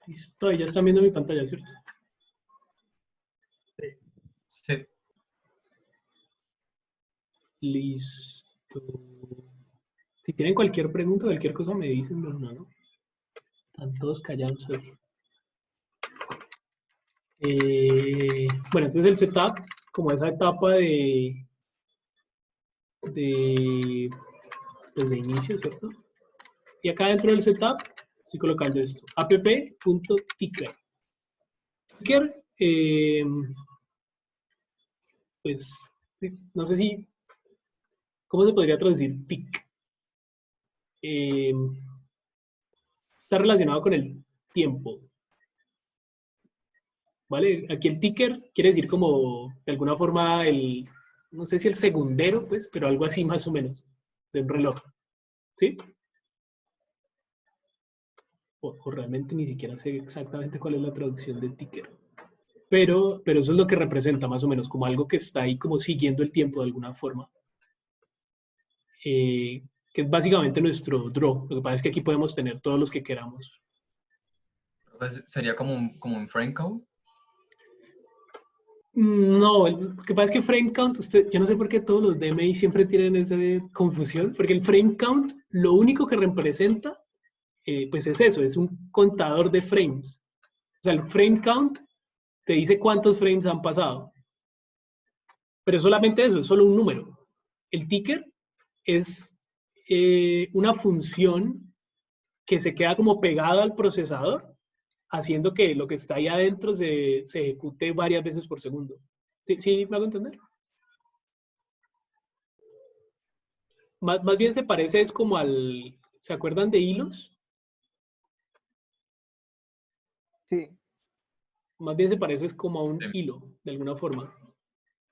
Listo, ahí ya están viendo mi pantalla, ¿cierto? Sí. Listo. Si tienen cualquier pregunta, cualquier cosa, me dicen de una, ¿no? Están todos callados hoy. Bueno, entonces el setup, como esa etapa pues de inicio, ¿cierto? Y acá dentro del setup estoy colocando esto, app.ticker. Ticker, pues, no sé si, ¿cómo se podría traducir tick? Está relacionado con el tiempo, ¿vale? Aquí el ticker quiere decir como, de alguna forma, no sé si el segundero, pues, pero algo así más o menos, de un reloj, ¿sí? O realmente ni siquiera sé exactamente cuál es la traducción de ticker. Pero eso es lo que representa más o menos, como algo que está ahí como siguiendo el tiempo de alguna forma. Que es básicamente nuestro draw. Lo que pasa es que aquí podemos tener todos los que queramos. Pues sería como un frame code. No, lo que pasa es que frame count, yo no sé por qué todos los DMI siempre tienen esa confusión, porque el frame count lo único que representa, pues es eso, es un contador de frames. O sea, el frame count te dice cuántos frames han pasado. Pero solamente eso, es solo un número. El ticker es una función que se queda como pegada al procesador, haciendo que lo que está ahí adentro se ejecute varias veces por segundo. ¿Sí, sí me hago entender? Más bien se parece es como al... ¿Se acuerdan de hilos? Sí, Más bien se parece es como a un Sí. hilo, de alguna forma.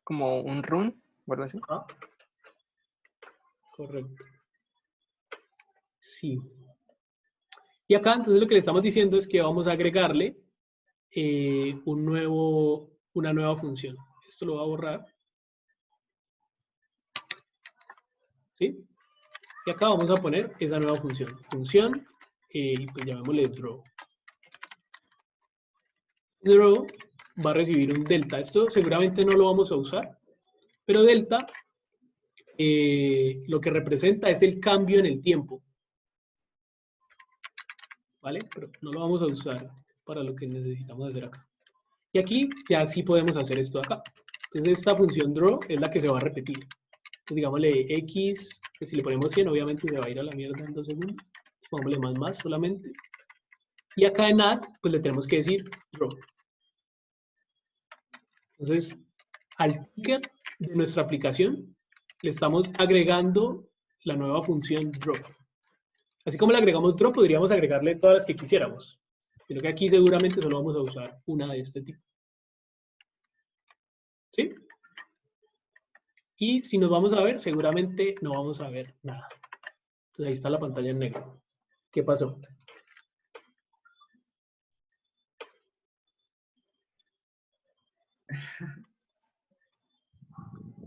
como un run, o algo así. Ajá. Correcto. Sí. Y acá entonces lo que le estamos diciendo es que vamos a agregarle una nueva función. Esto lo voy a borrar. ¿Sí? Y acá vamos a poner esa nueva función. Función, pues llamémosle draw. Draw va a recibir un delta. Esto seguramente no lo vamos a usar, pero delta lo que representa es el cambio en el tiempo. ¿Vale? Pero no lo vamos a usar para lo que necesitamos hacer acá. Y aquí ya sí podemos hacer esto acá. Entonces esta función draw es la que se va a repetir. Entonces digámosle x, que si le ponemos 100 obviamente se va a ir a la mierda en 2 segundos. Entonces pongámosle más solamente. Y acá en add, pues le tenemos que decir draw. Entonces, al ticker de nuestra aplicación le estamos agregando la nueva función draw. Así como le agregamos draw, podríamos agregarle todas las que quisiéramos. Pero que aquí seguramente solo vamos a usar una de este tipo. ¿Sí? Y si nos vamos a ver, seguramente no vamos a ver nada. Entonces ahí está la pantalla en negro. ¿Qué pasó?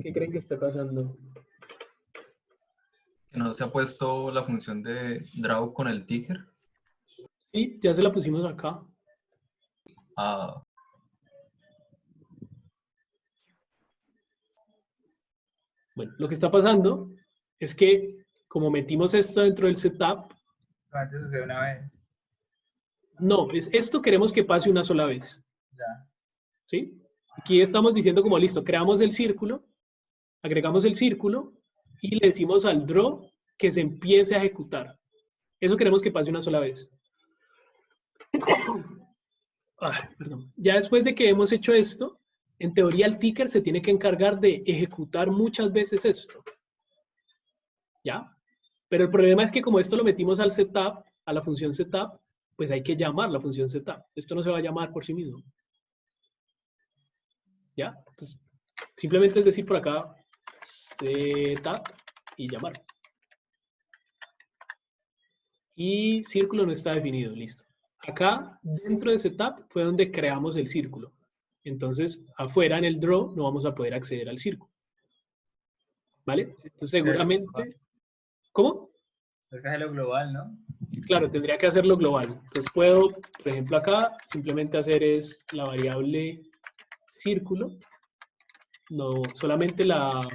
¿Qué creen que está pasando? Que no se ha puesto la función de draw con el ticker. Sí, ya se la pusimos acá. Ah, Bueno, lo que está pasando es que como metimos esto dentro del setup, Antes de una vez. no, esto queremos que pase una sola vez. Ya. ¿Sí? Aquí estamos diciendo como listo, creamos el círculo, agregamos el círculo y le decimos al draw que se empiece a ejecutar. Eso queremos que pase una sola vez. Perdón. Ya después de que hemos hecho esto, en teoría el ticker se tiene que encargar de ejecutar muchas veces esto. ¿Ya? Pero el problema es que como esto lo metimos al setup, a la función setup, pues hay que llamar la función setup. Esto no se va a llamar por sí mismo. ¿Ya? Entonces, simplemente es decir por acá setup y llamar. Y círculo no está definido, listo. Acá, dentro de setup, fue donde creamos el círculo. Entonces, afuera en el draw no vamos a poder acceder al círculo. ¿Vale? Entonces, seguramente... ¿Cómo? Es que es lo global, ¿no? Claro, tendría que hacerlo global. Entonces puedo, por ejemplo, acá simplemente hacer es la variable círculo, no solamente la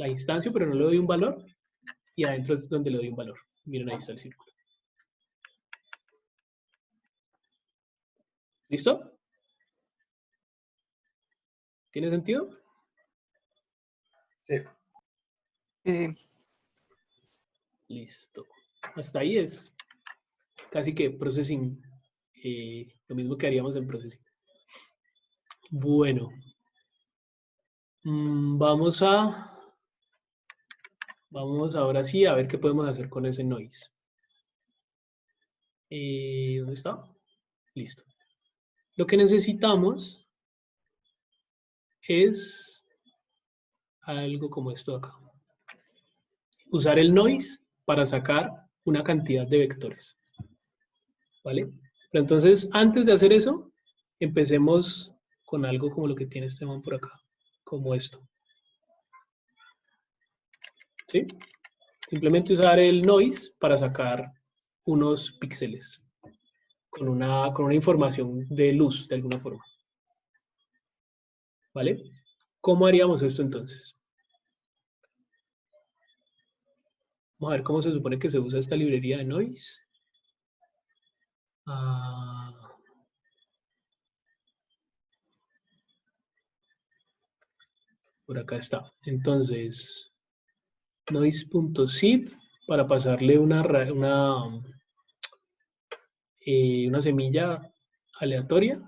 instancia, pero no le doy un valor, y adentro es donde le doy un valor. Miren, ahí está el círculo. ¿Listo? ¿Tiene sentido? Sí. Sí, sí. Listo. Hasta ahí es casi que processing, lo mismo que haríamos en processing. Bueno, vamos ahora sí a ver qué podemos hacer con ese noise. ¿Dónde está? Listo. Lo que necesitamos es algo como esto acá. Usar el noise para sacar una cantidad de vectores. ¿Vale? Pero entonces, antes de hacer eso, empecemos con algo como lo que tiene este man por acá, como esto. ¿Sí? Simplemente usar el noise para sacar unos píxeles con una información de luz, de alguna forma. ¿Vale? ¿Cómo haríamos esto entonces? Vamos a ver cómo se supone que se usa esta librería de noise. Por acá está. Entonces, noise.seed para pasarle una semilla aleatoria.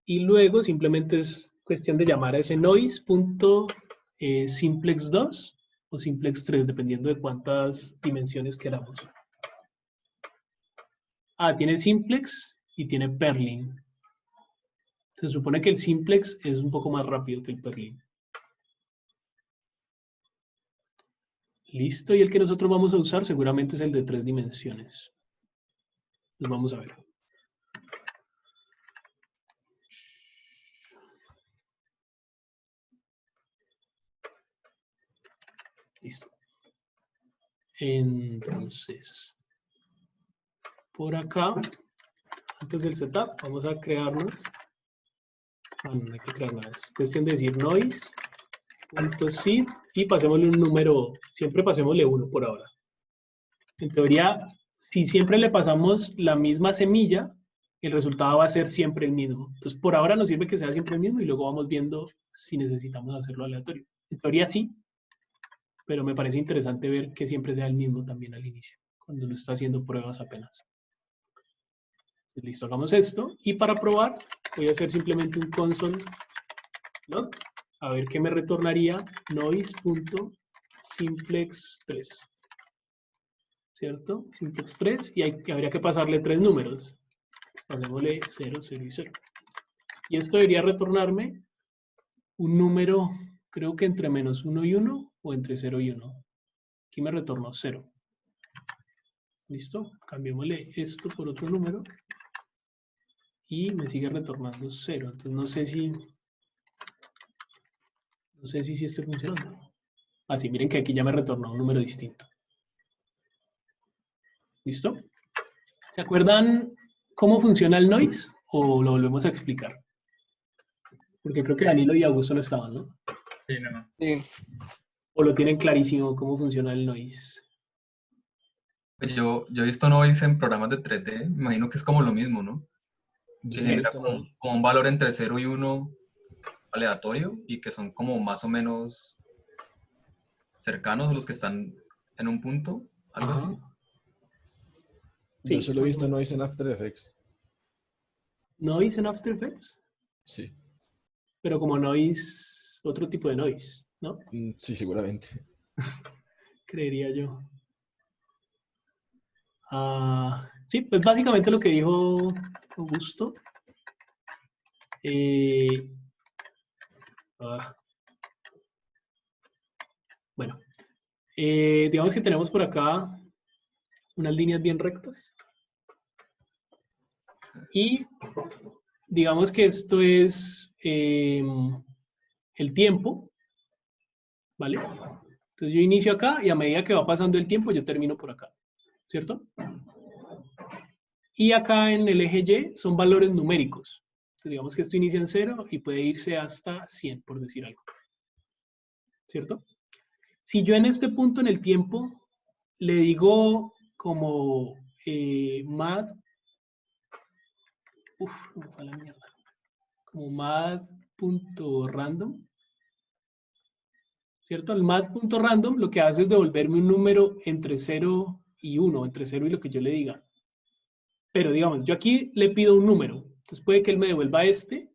Y luego simplemente es cuestión de llamar a ese noise.simplex2 o simplex3, dependiendo de cuántas dimensiones queramos. Tiene simplex y tiene perlin. Se supone que el simplex es un poco más rápido que el perlin. Listo, y el que nosotros vamos a usar seguramente es el de 3 dimensiones. Entonces vamos a ver. Listo. Entonces, por acá, antes del setup, vamos a crearnos. No hay que crear nada. Es cuestión de decir noise.seed y pasémosle un número. Siempre pasémosle 1 por ahora. En teoría, si siempre le pasamos la misma semilla, el resultado va a ser siempre el mismo. Entonces, por ahora nos sirve que sea siempre el mismo y luego vamos viendo si necesitamos hacerlo aleatorio. En teoría sí, pero me parece interesante ver que siempre sea el mismo también al inicio, cuando uno está haciendo pruebas apenas. Entonces, listo, hagamos esto. Y para probar, voy a hacer simplemente un console.log, a ver qué me retornaría noise.simplex3. ¿Cierto? Simplex 3, y habría que pasarle 3 números. Pasémosle 0, 0 y 0. Y esto debería retornarme un número, creo que entre menos 1 y 1 o entre 0 y 1. Aquí me retornó 0. ¿Listo? Cambiémosle esto por otro número. Y me sigue retornando 0. Entonces no sé si esté funcionando. Sí, miren que aquí ya me retornó un número distinto. ¿Listo? ¿Se acuerdan cómo funciona el noise? ¿O lo volvemos a explicar? Porque creo que Danilo y Augusto no estaban, ¿no? Sí, no. Sí. ¿O lo tienen clarísimo cómo funciona el noise? Pues yo he visto noise en programas de 3D, me imagino que es como lo mismo, ¿no? Yo Que no he genera visto como, nada. como un valor entre 0 y 1 aleatorio y que son como más o menos cercanos a los que están en un punto, algo Ajá. así. Yo Sí, solo he más o visto menos. noise en After Effects. Noise en After Effects, Sí. pero como noise, otro tipo de noise, ¿no? Sí, seguramente. Creería yo. Sí, pues básicamente lo que dijo Augusto. Bueno, digamos que tenemos por acá unas líneas bien rectas. Y digamos que esto es el tiempo, ¿vale? Entonces yo inicio acá y a medida que va pasando el tiempo yo termino por acá, ¿cierto? Y acá en el eje Y son valores numéricos. Entonces digamos que esto inicia en 0 y puede irse hasta 100, por decir algo. ¿Cierto? Si yo en este punto en el tiempo le digo como mad, me fue a la mierda, como mad.random, ¿cierto? El mad.random lo que hace es devolverme un número entre 0 y 1, entre 0 y lo que yo le diga. Pero digamos, yo aquí le pido un número, entonces puede que él me devuelva este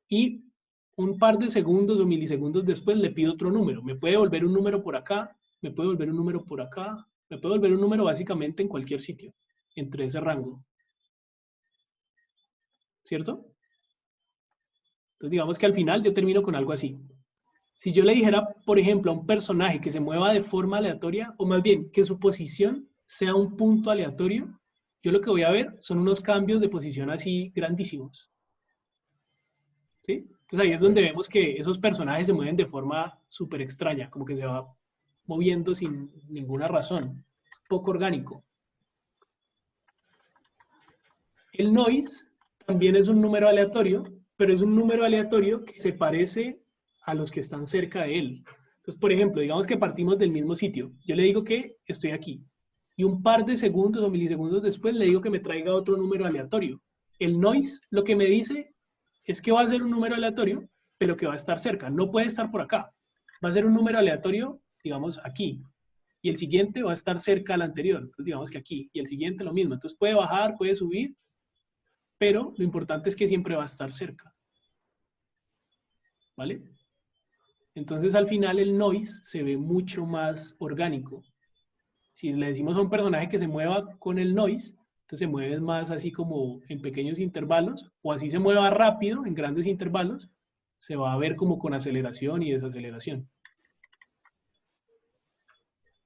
y un par de segundos o milisegundos después le pido otro número. Me puede volver un número por acá, me puede volver un número por acá, me puede volver un número básicamente en cualquier sitio, entre ese rango. ¿Cierto? Entonces digamos que al final yo termino con algo así. Si yo le dijera, por ejemplo, a un personaje que se mueva de forma aleatoria, o más bien que su posición sea un punto aleatorio, yo lo que voy a ver son unos cambios de posición así grandísimos. ¿Sí? Entonces ahí es donde vemos que esos personajes se mueven de forma súper extraña, como que se va moviendo sin ninguna razón. Es poco orgánico. El noise también es un número aleatorio, pero es un número aleatorio que se parece a los que están cerca de él. Entonces, por ejemplo, digamos que partimos del mismo sitio. Yo le digo que estoy aquí. Y un par de segundos o milisegundos después le digo que me traiga otro número aleatorio. El noise lo que me dice es que va a ser un número aleatorio, pero que va a estar cerca. No puede estar por acá. Va a ser un número aleatorio, digamos, aquí. Y el siguiente va a estar cerca al anterior. Entonces, digamos que aquí. Y el siguiente lo mismo. Entonces, puede bajar, puede subir, pero lo importante es que siempre va a estar cerca. ¿Vale? Entonces, al final, el noise se ve mucho más orgánico. Si le decimos a un personaje que se mueva con el noise, entonces se mueve más así como en pequeños intervalos, o así se mueva rápido en grandes intervalos, se va a ver como con aceleración y desaceleración.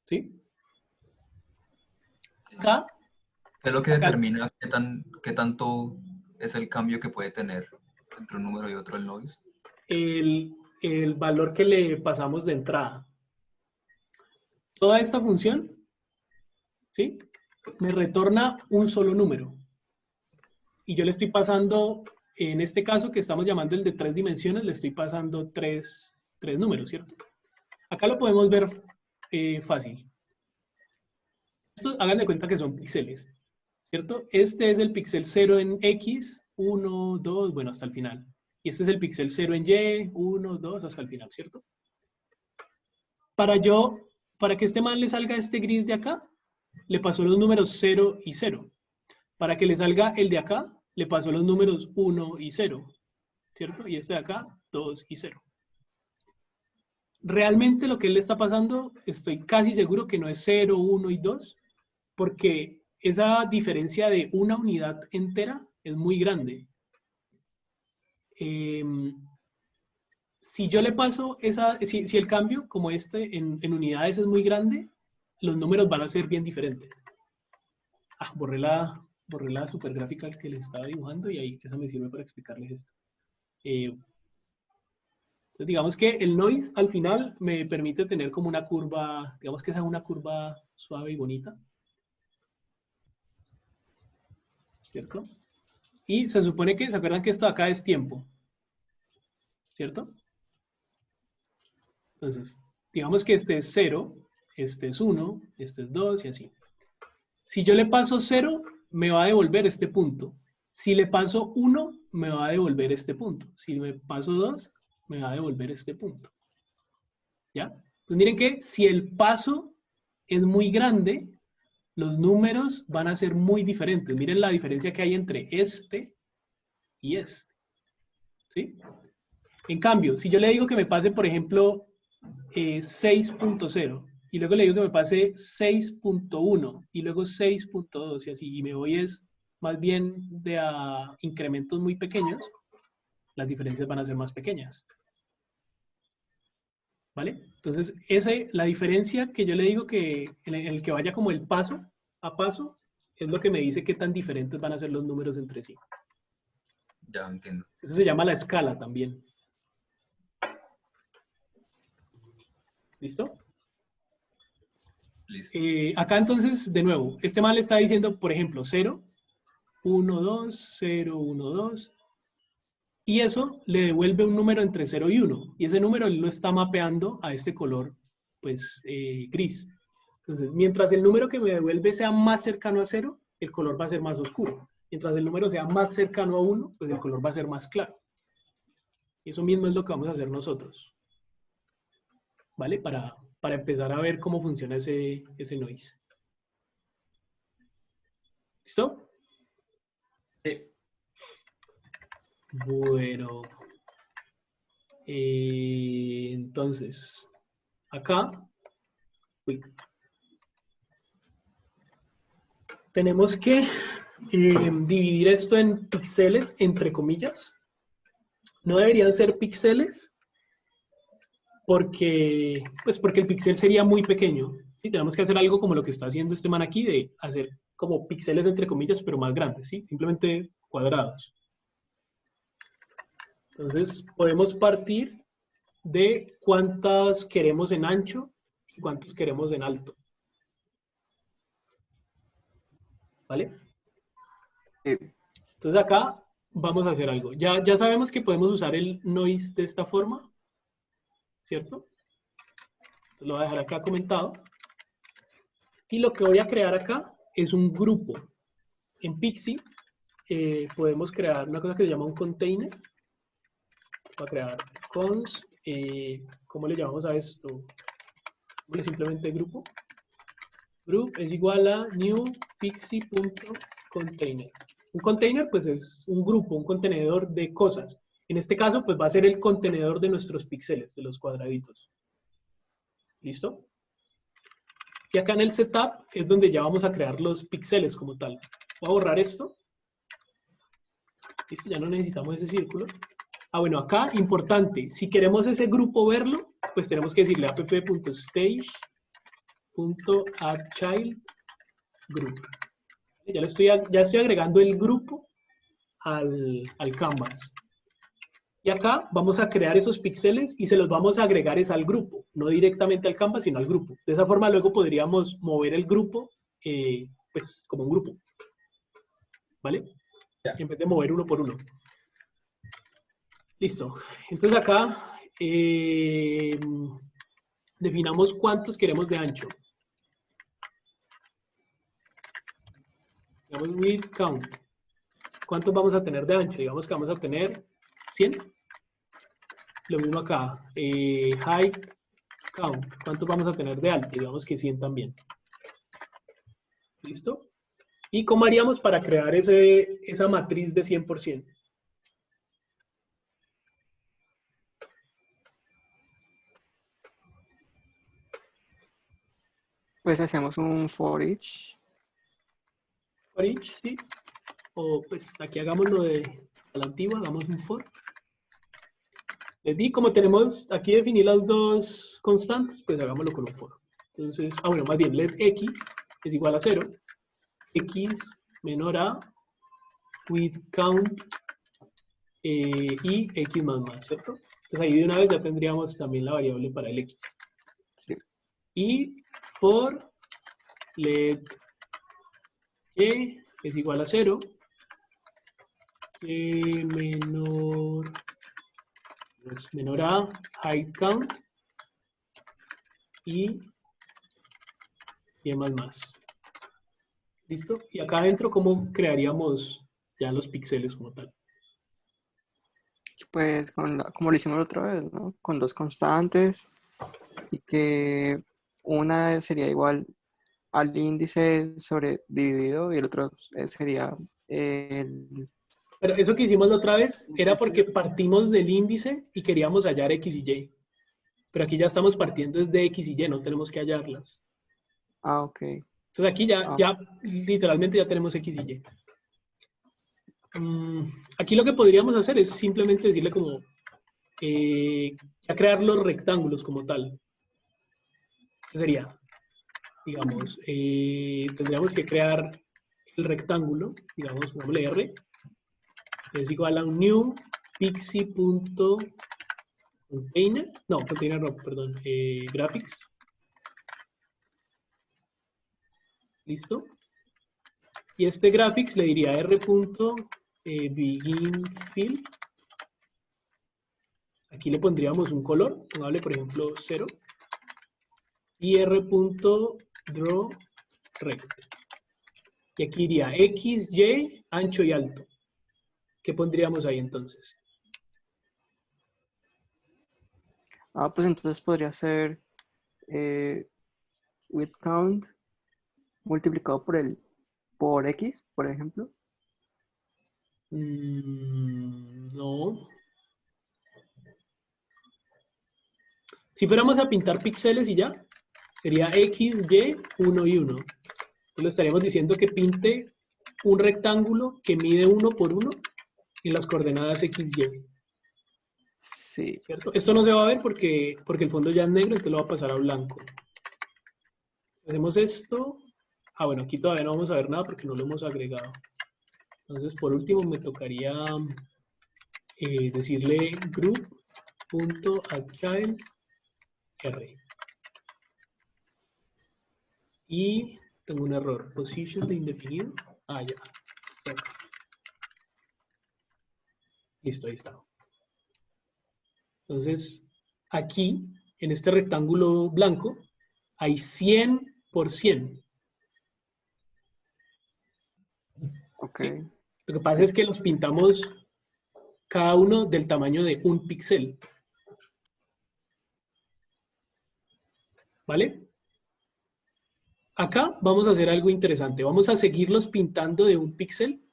¿Sí? Acá, ¿Qué es lo que acá determina qué tanto es el cambio que puede tener entre un número y otro el noise? el valor que le pasamos de entrada. Toda esta función, ¿sí? Me retorna un solo número. Y yo le estoy pasando, en este caso que estamos llamando el de 3 dimensiones, le estoy pasando tres números, ¿cierto? Acá lo podemos ver fácil. Esto, hagan de cuenta que son píxeles, ¿cierto? Este es el píxel 0 en X, 1, 2, bueno, hasta el final. Y este es el píxel 0 en Y, 1, 2, hasta el final, ¿cierto? Para que este man le salga este gris de acá, le pasó los números 0 y 0. Para que le salga el de acá, le pasó los números 1 y 0, ¿cierto? Y este de acá, 2 y 0. Realmente lo que él le está pasando, estoy casi seguro que no es 0, 1 y 2, porque esa diferencia de una unidad entera es muy grande. Si yo le paso si el cambio, como este, en unidades es muy grande, los números van a ser bien diferentes. Borré la supergráfica que les estaba dibujando y ahí eso me sirve para explicarles esto. Entonces digamos que el noise al final me permite tener como una curva, digamos que esa es una curva suave y bonita. ¿Cierto? Y se supone que, ¿se acuerdan que esto acá es tiempo? ¿Cierto? Entonces, digamos que este es 0, este es 1, este es 2 y así. Si yo le paso 0, me va a devolver este punto. Si le paso 1, me va a devolver este punto. Si me paso 2, me va a devolver este punto. ¿Ya? Pues miren que si el paso es muy grande, los números van a ser muy diferentes. Miren la diferencia que hay entre este y este. ¿Sí? En cambio, si yo le digo que me pase, por ejemplo, 6.0 y luego le digo que me pase 6.1 y luego 6.2 y así, y me voy es más bien de a incrementos muy pequeños, las diferencias van a ser más pequeñas. ¿Vale? Entonces, la diferencia que yo le digo que en el que vaya como el paso a paso, es lo que me dice qué tan diferentes van a ser los números entre sí. Ya entiendo. Eso se llama la escala también. ¿Listo? Listo. Acá entonces, de nuevo, este mal está diciendo, por ejemplo, 0, 1, 2, 0, 1, 2. Y eso le devuelve un número entre 0 y 1. Y ese número él lo está mapeando a este color, pues, gris. Entonces, mientras el número que me devuelve sea más cercano a 0, el color va a ser más oscuro. Mientras el número sea más cercano a 1, pues el color va a ser más claro. Y eso mismo es lo que vamos a hacer nosotros. ¿Vale? Para empezar a ver cómo funciona ese noise. ¿Listo? Sí. Bueno. Entonces, acá tenemos que dividir esto en píxeles, entre comillas. No deberían ser píxeles porque el píxel sería muy pequeño. ¿Sí? Tenemos que hacer algo como lo que está haciendo este man aquí, de hacer como píxeles entre comillas, pero más grandes, ¿sí? Simplemente cuadrados. Entonces, podemos partir de cuántas queremos en ancho y cuántos queremos en alto. ¿Vale? Sí. Entonces acá vamos a hacer algo. Ya sabemos que podemos usar el noise de esta forma, ¿cierto? Entonces lo voy a dejar acá comentado. Y lo que voy a crear acá es un grupo. En Pixie podemos crear una cosa que se llama un container. Voy a crear const, ¿cómo le llamamos a esto? Simplemente grupo. Group es igual a new pixie.container. Un container, pues, es un grupo, un contenedor de cosas. En este caso, pues, va a ser el contenedor de nuestros píxeles, de los cuadraditos. ¿Listo? Y acá en el setup es donde ya vamos a crear los píxeles como tal. Voy a borrar esto. Listo, ya no necesitamos ese círculo. Ah, bueno, acá, importante, si queremos ese grupo verlo, pues tenemos que decirle app.stage.addChildGroup. Ya estoy agregando el grupo al canvas. Y acá vamos a crear esos píxeles y se los vamos a agregar es al grupo, no directamente al canvas, sino al grupo. De esa forma luego podríamos mover el grupo, pues como un grupo. ¿Vale? Ya. En vez de mover uno por uno. Listo. Entonces acá definamos cuántos queremos de ancho. Digamos width count. ¿Cuántos vamos a tener de ancho? Digamos que vamos a tener 100. Lo mismo acá. Height count. ¿Cuántos vamos a tener de alto? Digamos que 100 también. ¿Listo? ¿Y cómo haríamos para crear esa matriz de 100%? Pues hacemos un for each. For each, ¿sí? O pues aquí hagámoslo a la antigua, hagamos un for. Les di, como tenemos aquí definir las dos constantes, pues hagámoslo con un for. Entonces, bueno, más bien, let x es igual a 0. X menor a with count y x más, ¿cierto? Entonces ahí de una vez ya tendríamos también la variable para el x. Sí. Y for let y es igual a 0, menor a height count y más. ¿Listo? Y acá adentro, ¿cómo crearíamos ya los píxeles como tal? Pues como lo hicimos la otra vez, ¿no? Con dos constantes y que una sería igual al índice sobre dividido y el otro sería el... Pero eso que hicimos la otra vez era porque partimos del índice y queríamos hallar x y y. Pero aquí ya estamos partiendo desde x y y, no tenemos que hallarlas. Ah, ok. Entonces aquí ya literalmente ya tenemos x y y. Aquí lo que podríamos hacer es simplemente decirle como a crear los rectángulos como tal. ¿Qué sería? Digamos, tendríamos que crear el rectángulo, digamos, pongámosle R, es igual a un new pixie.container, no, container no, perdón, graphics. ¿Listo? Y este graphics le diría r.beginFill. Aquí le pondríamos un color, pongámosle por ejemplo 0. Y r.drawRect. Y aquí iría X, Y, ancho y alto. ¿Qué pondríamos ahí entonces? Pues entonces podría ser width count multiplicado por X, por ejemplo. No. Si fuéramos a pintar píxeles y ya, sería X, Y, 1 y 1. Entonces le estaríamos diciendo que pinte un rectángulo que mide 1 por 1 en las coordenadas X, Y. Sí. ¿Cierto? Esto no se va a ver porque el fondo ya es negro, entonces lo va a pasar a blanco. Hacemos esto. Bueno, aquí todavía no vamos a ver nada porque no lo hemos agregado. Entonces, por último, me tocaría decirle group.agile R. Y tengo un error. Position de indefinido. Ya. Está acá. Listo, ahí está. Entonces, aquí, en este rectángulo blanco, hay 100 por 100. Ok. ¿Sí? Lo que pasa es que los pintamos cada uno del tamaño de un píxel. ¿Vale? Acá vamos a hacer algo interesante. Vamos a seguirlos pintando de un píxel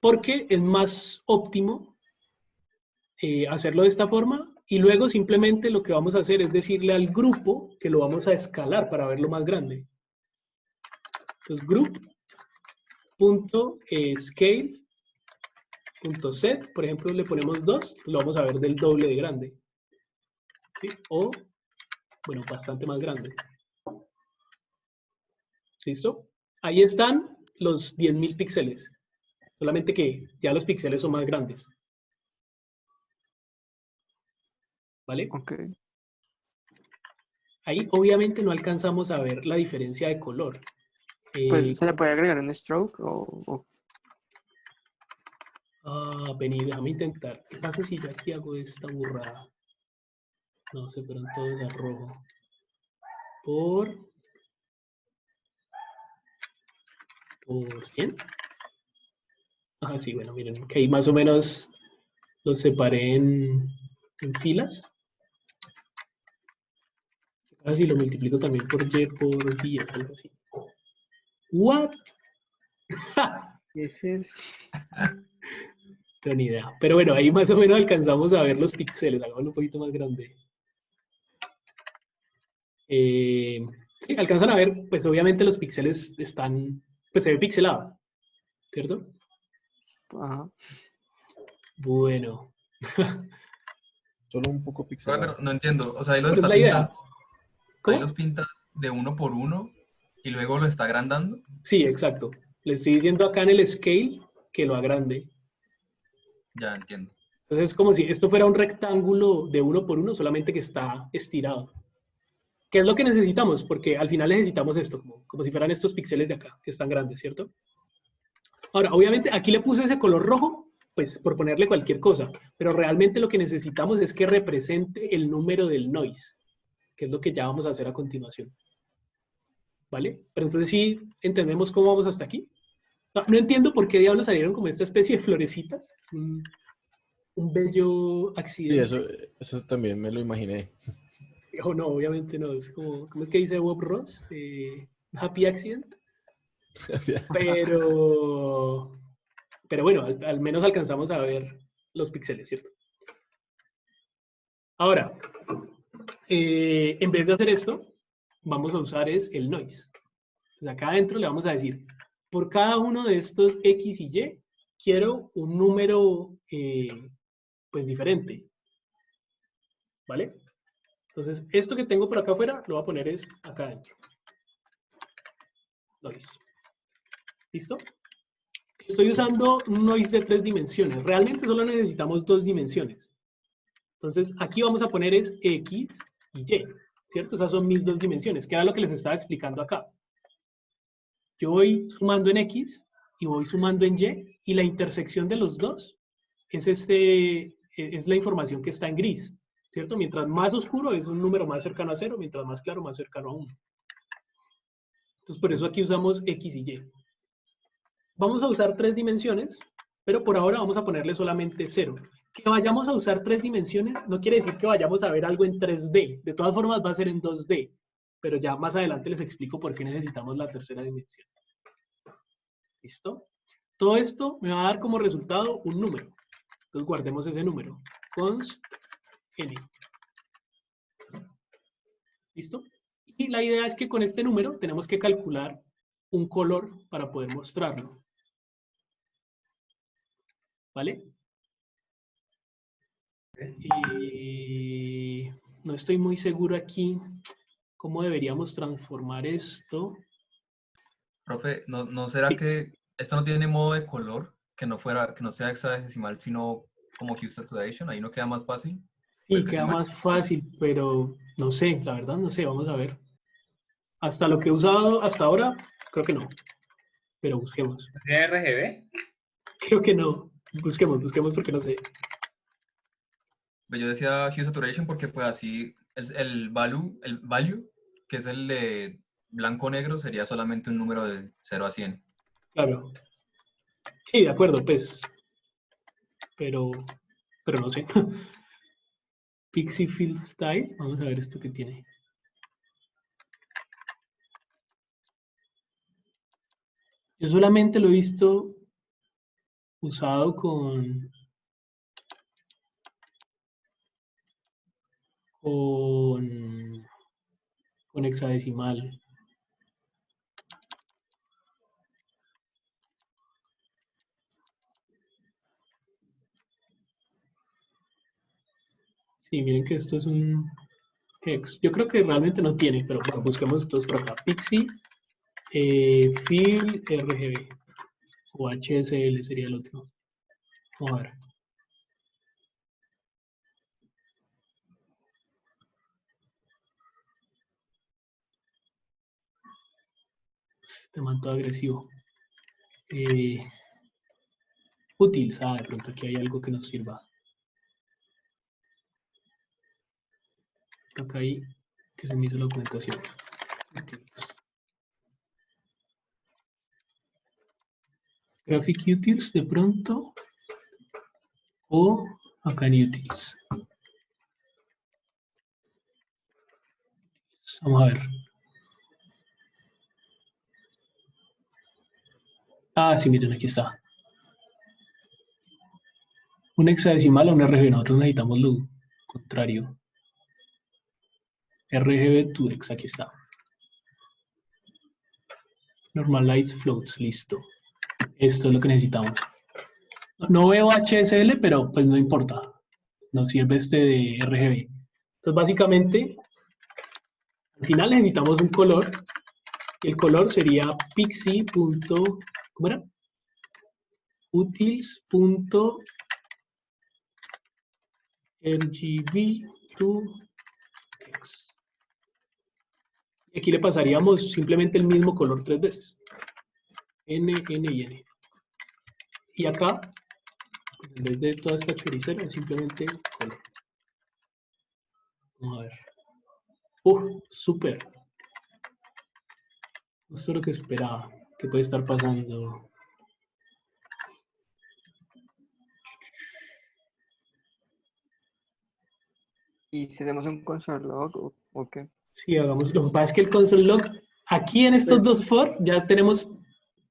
porque es más óptimo hacerlo de esta forma y luego simplemente lo que vamos a hacer es decirle al grupo que lo vamos a escalar para verlo más grande. Entonces, group.scale.set, por ejemplo, le ponemos 2, lo vamos a ver del doble de grande. ¿Sí? O, bueno, bastante más grande. ¿Listo? Ahí están los 10.000 píxeles. Solamente que ya los píxeles son más grandes. ¿Vale? Ok. Ahí obviamente no alcanzamos a ver la diferencia de color. Pues se le puede agregar un stroke o Vení, déjame intentar. ¿Qué pasa si yo aquí hago esta burrada? No, se fueron todos a rojo. ¿Por 100? Sí, bueno, miren, que ahí más o menos los separé en filas. Así lo multiplico también por Y por 10, algo así. ¿What? ese es. No tengo ni idea. Pero bueno, ahí más o menos alcanzamos a ver los píxeles. Hagámoslo un poquito más grande. Sí, alcanzan a ver, pues obviamente los píxeles están, pues se ve pixelado, ¿cierto? Ajá. Bueno. Solo un poco pixelado. Pero no entiendo. O sea, ahí los Pero es está la idea. pintando. ¿Cómo? Ahí los pinta de 1 por 1 y luego lo está agrandando. Sí, exacto. Le estoy diciendo acá en el scale que lo agrande. Ya entiendo. Entonces es como si esto fuera un rectángulo de 1 por 1, solamente que está estirado. ¿Qué es lo que necesitamos? Porque al final necesitamos esto, como si fueran estos píxeles de acá, que están grandes, ¿cierto? Ahora, obviamente, aquí le puse ese color rojo, pues por ponerle cualquier cosa, pero realmente lo que necesitamos es que represente el número del noise, que es lo que ya vamos a hacer a continuación. ¿Vale? Pero entonces sí entendemos cómo vamos hasta aquí. No entiendo por qué diablos salieron como esta especie de florecitas. Es un bello Sí, accidente. eso también me lo imaginé. O no, obviamente no. Es como, ¿cómo es que dice Bob Ross? Happy accident. Pero bueno, al menos alcanzamos a ver los píxeles, ¿cierto? Ahora, en vez de hacer esto, vamos a usar el noise. Entonces acá adentro le vamos a decir, por cada uno de estos X y Y, quiero un número pues diferente. ¿Vale? Entonces, esto que tengo por acá afuera, lo voy a poner es acá adentro. Noise. ¿Listo? Estoy usando un noise de 3 dimensiones. Realmente solo necesitamos 2 dimensiones. Entonces, aquí vamos a poner es X y Y. ¿Cierto? Esas son mis 2 dimensiones, que era lo que les estaba explicando acá. Yo voy sumando en X y voy sumando en Y, y la intersección de los dos es la información que está en gris, ¿cierto? Mientras más oscuro es un número más cercano a 0, mientras más claro, más cercano a 1. Entonces, por eso aquí usamos X y Y. Vamos a usar 3 dimensiones, pero por ahora vamos a ponerle solamente 0. Que vayamos a usar 3 dimensiones no quiere decir que vayamos a ver algo en 3D. De todas formas va a ser en 2D. Pero ya más adelante les explico por qué necesitamos la tercera dimensión. ¿Listo? Todo esto me va a dar como resultado un número. Entonces guardemos ese número. Const n. ¿Listo? Y la idea es que con este número tenemos que calcular un color para poder mostrarlo. ¿Vale? No estoy muy seguro aquí cómo deberíamos transformar esto. Profe, ¿no será que esto no tiene modo de color? Que no sea hexadecimal, sino como hue saturation, ahí no queda más fácil. Sí, Pues que queda sí, más fácil, pero no sé, la verdad no sé, vamos a ver. Hasta lo que he usado hasta ahora, creo que no. Pero busquemos. ¿Tiene RGB? Creo que no. Busquemos porque no sé. Yo decía hue saturation porque pues así el value, que es el de blanco-negro, sería solamente un número de 0 a 100. Claro. Sí, de acuerdo, pues. Pero no sé. Pixie Fill Style. Vamos a ver esto que tiene. Yo solamente lo he visto usado con hexadecimal. Sí, miren que esto es un hex. Yo creo que realmente no tiene, pero bueno, busquemos entonces por acá. Pixie Fill RGB. O HSL sería el otro. Vamos a ver. Este man todo agresivo. Útil, de pronto aquí hay algo que nos sirva. Acá hay que se me hizo la documentación. Utils. Graphic Utils de pronto. O acá en Utils. Vamos a ver. Ah, sí, miren, aquí está. Un hexadecimal o un RGB. Nosotros necesitamos lo contrario. RGB to hex, aquí está. Normalize floats, listo. Esto es lo que necesitamos. No veo HSL, pero pues no importa. Nos sirve este de RGB. Entonces, básicamente, al final necesitamos un color. Y el color sería pixie. ¿Cómo era? Utils.rgb to hex. Y aquí le pasaríamos simplemente el mismo color 3 veces. N, N y N. Y acá, en vez de toda esta choricera, simplemente color. Vamos a ver. Súper. Esto es lo que esperaba. ¿Qué puede estar pasando? ¿Y si hacemos un console log o qué? Sí, hagamos. Lo que pasa es que el console log, aquí en estos dos for, ya tenemos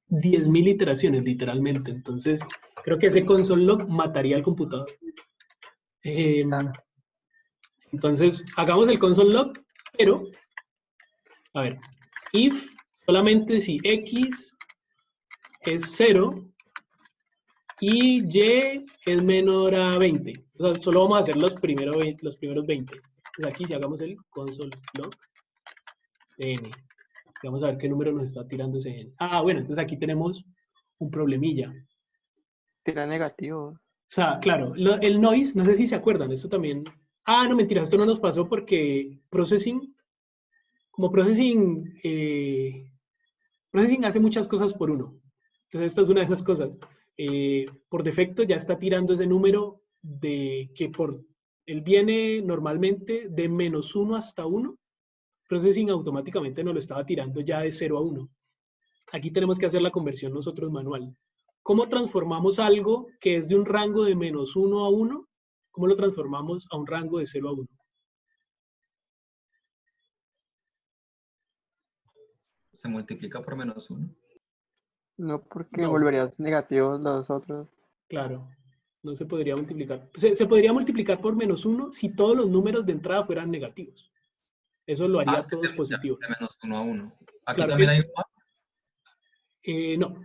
10.000 iteraciones, literalmente. Entonces, creo que ese console log mataría al computador. Claro. Entonces, hagamos el console log, pero, a ver, if solamente si x es 0 y y es menor a 20. O sea, solo vamos a hacer los primeros 20. Entonces aquí si hagamos el console log de n. Vamos a ver qué número nos está tirando ese n. Ah, bueno, entonces aquí tenemos un problemilla. Tira negativo. O sea, claro, el noise, no sé si se acuerdan, esto también... Ah, no, mentira, esto no nos pasó porque processing, como processing Processing hace muchas cosas por uno. Entonces, esta es una de esas cosas. Por defecto ya está tirando ese número de que él viene normalmente de -1 hasta 1. Processing automáticamente nos lo estaba tirando ya de 0 a 1. Aquí tenemos que hacer la conversión nosotros manual. ¿Cómo transformamos algo que es de un rango de -1 a 1? ¿Cómo lo transformamos a un rango de 0 a 1? Se multiplica por -1. No, porque No. volverías negativos los otros. Claro, no se podría multiplicar. Se podría multiplicar por -1 si todos los números de entrada fueran negativos. Eso lo haría Es que todos de positivos. -1 a 1. Aquí Claro, también hay un map. no.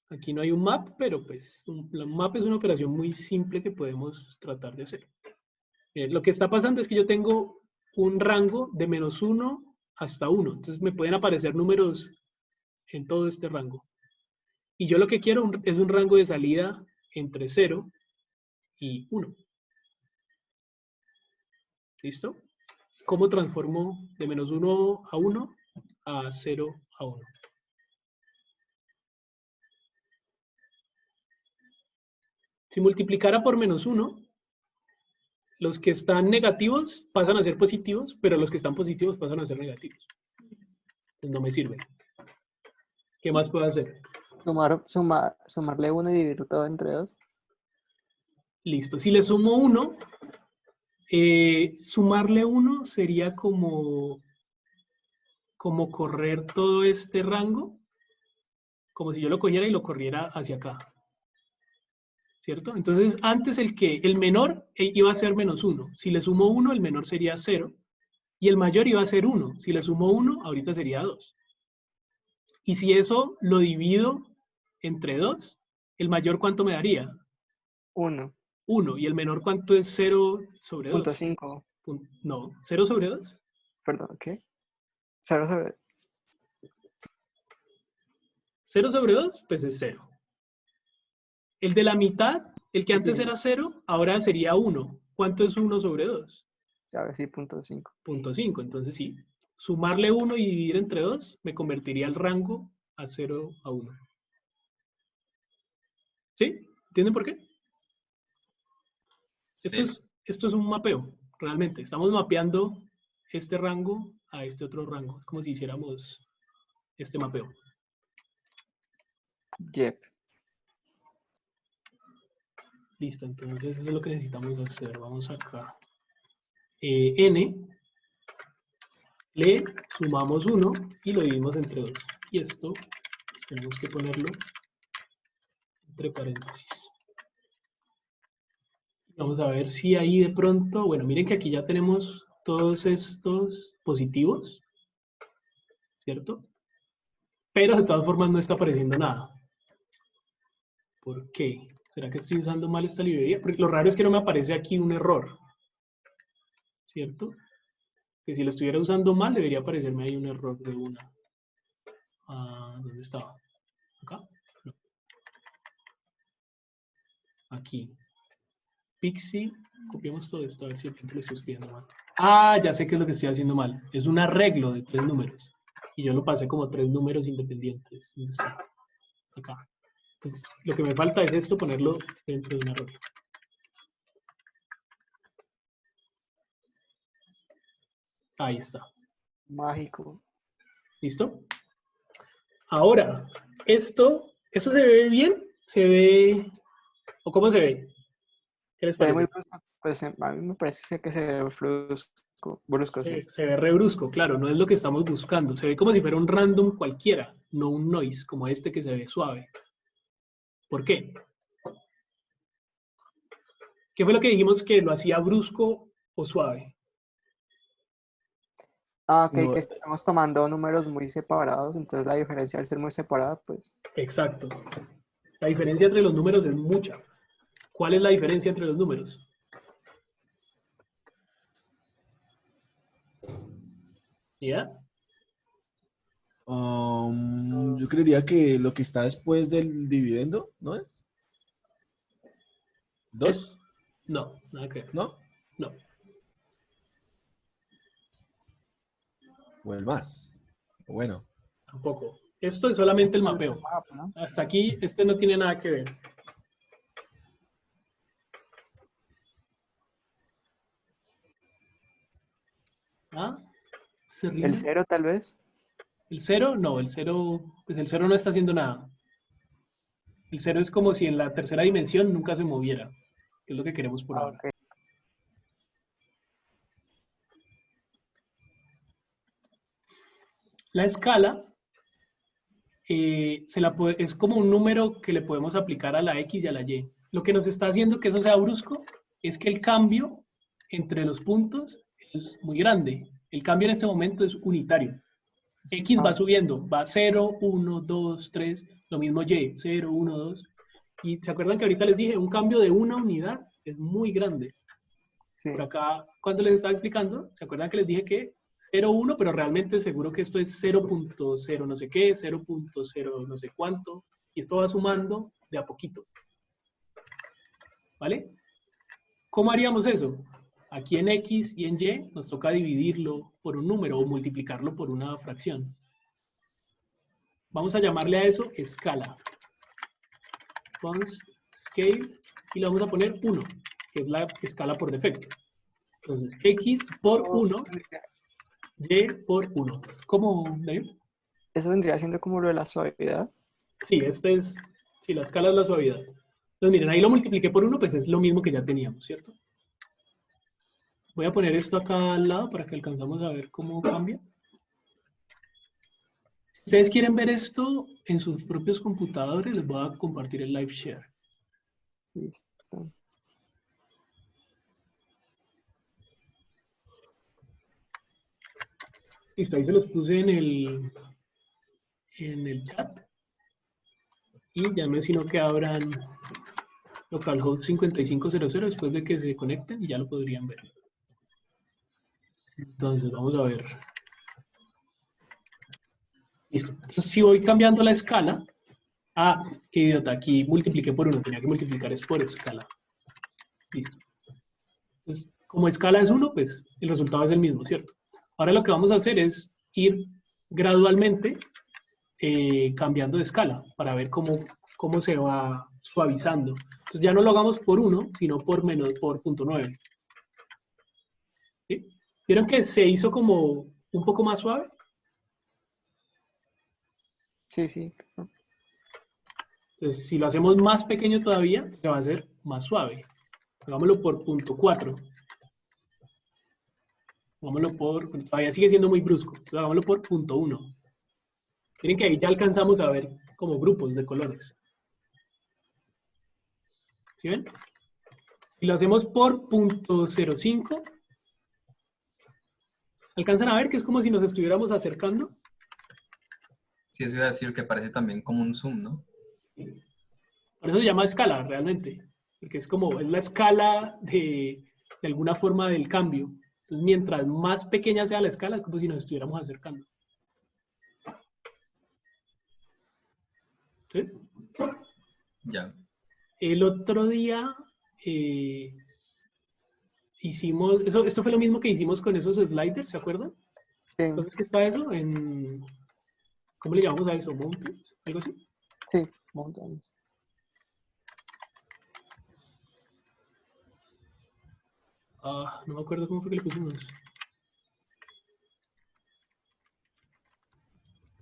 Aquí no hay un map, pero pues un map es una operación muy simple que podemos tratar de hacer. Lo que está pasando es que yo tengo un rango de -1 hasta 1. Entonces me pueden aparecer números en todo este rango. Y yo lo que quiero es un rango de salida entre 0 y 1. ¿Listo? ¿Cómo transformo de -1 a 1 a 0 a 1? Si multiplicara por -1, los que están negativos pasan a ser positivos, pero los que están positivos pasan a ser negativos. Pues no me sirve. ¿Qué más puedo hacer? Sumarle 1 y dividir todo entre 2. Listo. Si le sumo 1, sumarle 1 sería como correr todo este rango, como si yo lo cogiera y lo corriera hacia acá. ¿Cierto? Entonces, antes el menor iba a ser -1. Si le sumo 1, el menor sería 0. Y el mayor iba a ser 1. Si le sumo 1, ahorita sería 2. Y si eso lo divido entre 2, ¿el mayor cuánto me daría? 1. 1. ¿Y el menor cuánto es 0 sobre 2? 0.5. No, 0 sobre 2. Perdón, ¿qué? 0 sobre... 0 sobre 2, pues es 0. El de la mitad, el que antes Sí. era 0, ahora sería 1. ¿Cuánto es 1 sobre 2? A ver, sí, 0.5. 0.5. Entonces sí, sumarle 1 y dividir entre 2 me convertiría el rango a 0 a 1. ¿Sí? ¿Entienden por qué? Sí. Esto es un mapeo, realmente. Estamos mapeando este rango a este otro rango. Es como si hiciéramos este mapeo. Yep. Listo, entonces eso es lo que necesitamos hacer. Vamos acá. N, le sumamos 1 y lo dividimos entre 2. Y esto pues, tenemos que ponerlo entre paréntesis. Vamos a ver si ahí de pronto, bueno, miren que aquí ya tenemos todos estos positivos, ¿cierto? Pero de todas formas no está apareciendo nada. ¿Por qué? ¿Será que estoy usando mal esta librería? Porque lo raro es que no me aparece aquí un error, ¿cierto? Que si lo estuviera usando mal debería aparecerme ahí un error de una. ¿Dónde estaba? ¿Acá? No. Aquí. Pixie, copiamos todo esto, a ver si de pronto lo estoy escribiendo mal. Ya sé qué es lo que estoy haciendo mal. Es un arreglo de 3 números. Y yo lo pasé como 3 números independientes. Acá. Entonces, lo que me falta es esto, ponerlo dentro de un arreglo. Ahí está. Mágico. ¿Listo? Ahora, ¿esto se ve bien? ¿Se ve? ¿O cómo se ve? ¿Qué les Se ve muy parece? brusco. Pues a mí me parece que se ve brusco, sí. Se ve re brusco, claro, no es lo que estamos buscando. Se ve como si fuera un random cualquiera, no un noise, como este que se ve suave. ¿Por qué? ¿Qué fue lo que dijimos que lo hacía brusco o suave? Ok, No, que estamos tomando números muy separados, entonces la diferencia al ser muy separada, pues Exacto. La diferencia entre los números es mucha. ¿Cuál es la diferencia entre los números? ¿Ya? yo creería que lo que está después del dividendo, ¿no es? ¿Es? ¿Dos? No, nada que ver. ¿No? No. O el más. Bueno, Tampoco. Esto es solamente el mapeo. ¿no? Hasta aquí, este no tiene nada que ver. ¿Ah? ¿Se rinde? El 0 tal vez. ¿El 0? No, pues el 0 no está haciendo nada. El 0 es como si en la tercera dimensión nunca se moviera, que es lo que queremos por ahora. Ok. La escala es como un número que le podemos aplicar a la X y a la Y. Lo que nos está haciendo que eso sea brusco es que el cambio entre los puntos es muy grande. El cambio en este momento es unitario. X va subiendo, va 0, 1, 2, 3, lo mismo Y, 0, 1, 2. Y se acuerdan que ahorita les dije, un cambio de una unidad es muy grande. Sí. Por acá, cuando les estaba explicando, ¿se acuerdan que les dije que 0,1, pero realmente seguro que esto es 0.0 no sé qué, 0.0 no sé cuánto, y esto va sumando de a poquito. ¿Vale? ¿Cómo haríamos eso? Aquí en X y en Y nos toca dividirlo por un número o multiplicarlo por una fracción. Vamos a llamarle a eso escala. Const scale, y le vamos a poner 1, que es la escala por defecto. Entonces, X por 1, Y por 1. ¿Cómo, David? Eso vendría siendo como lo de la suavidad. Sí, sí, la escala es la suavidad. Entonces, miren, ahí lo multipliqué por 1, pues es lo mismo que ya teníamos, ¿cierto? Voy a poner esto acá al lado para que alcanzamos a ver cómo cambia. Si ustedes quieren ver esto en sus propios computadores, les voy a compartir el live share. Listo. Listo, ahí se los puse en el chat. Y ya no es sino que abran localhost 5500 después de que se conecten y ya lo podrían ver. Entonces, vamos a ver. Listo. Entonces, si voy cambiando la escala, qué idiota, aquí multipliqué por 1, tenía que multiplicar es por escala. Listo. Entonces, como escala es 1, pues el resultado es el mismo, ¿cierto? Ahora lo que vamos a hacer es ir gradualmente cambiando de escala para ver cómo se va suavizando. Entonces ya no lo hagamos por 1, sino por 0.9. ¿Sí? ¿Vieron que se hizo como un poco más suave? Sí, sí. Entonces, si lo hacemos más pequeño todavía, se va a hacer más suave. Hagámoslo por 0.4. Todavía sigue siendo muy brusco. Entonces, hagámoslo por 0.1. Miren que ahí ya alcanzamos a ver como grupos de colores. ¿Sí ven? Si lo hacemos por 0.05, ¿alcanzan a ver que es como si nos estuviéramos acercando? Sí, eso iba a decir que parece también como un zoom, ¿no? Por eso se llama escala, realmente. Porque es la escala de alguna forma del cambio. Entonces, mientras más pequeña sea la escala, es como si nos estuviéramos acercando. ¿Sí? Ya. El otro día hicimos, esto fue lo mismo que hicimos con esos sliders, ¿se acuerdan? Sí, Entonces, ¿qué está eso? ¿Cómo le llamamos a eso? ¿Mountains? ¿Algo así? sí, montones. No me acuerdo cómo fue que le pusimos.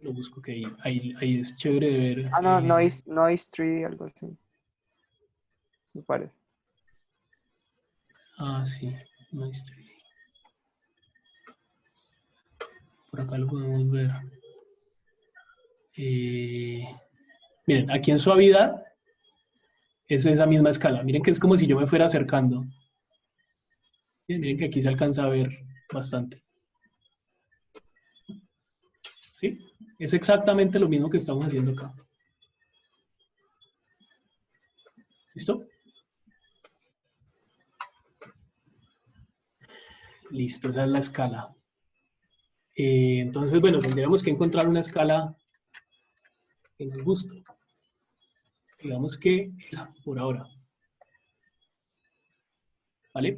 Lo busco, que ahí es chévere de ver. No, Noise 3D, algo así. Me parece. Sí, nice. Por acá lo podemos ver. Miren, aquí en suavidad es esa misma escala. Miren que es como si yo me fuera acercando. Miren que aquí se alcanza a ver bastante. ¿Sí? Es exactamente lo mismo que estamos haciendo acá. ¿Listo? Listo, esa es la escala. Entonces, bueno, tendríamos que encontrar una escala que nos guste. Digamos que esa, por ahora. ¿Vale?